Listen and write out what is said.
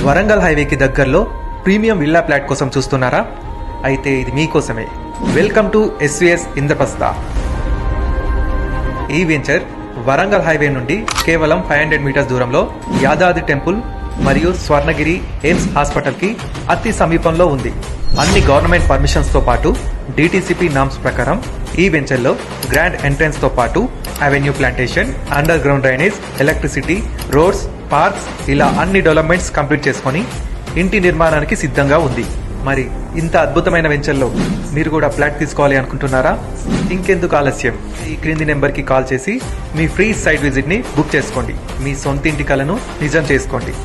వరంగల్ హైవేకి దగ్గరలో premium villa flat కోసం చూస్తున్నారా? అయితే ఇది మీకోసమే. Welcome to SVS Indraprastha. ఈ వెంచర్ వరంగల్ హైవే నుండి కేవలం 500 మీటర్స్ దూరంలో యాదాద్రి టెంపుల్ మరియు స్వర్ణగిరి ఎయిమ్స్ హాస్పిటల్కి అతి సమీపంలో ఉంది. అన్ని గవర్నమెంట్ పర్మిషన్స్తో పాటు డిటిసిపి నామ్స్ ప్రకారం ఈ వెంచర్లో గ్రాండ్ ఎంట్రన్స్తో పాటు avenue plantation, under ground drainage, electricity, roads, parks ఇలా అన్ని డెవలప్మెంట్స్ కంప్లీట్ చేసుకొని ఇంటి నిర్మాణానికి సిద్ధంగా ఉంది. మరి ఇంత అద్భుతమైన వెంచర్లో మీరు కూడా ఫ్లాట్ తీసుకోవాలి అనుకుంటున్నారా? ఇంకెందుకు ఆలస్యం, ఈ క్రింది నెంబర్కి కాల్ చేసి మీ ఫ్రీ సైట్ విజిట్ని బుక్ చేసుకోండి. మీ సొంత ఇంటి కలను నిజం చేసుకోండి.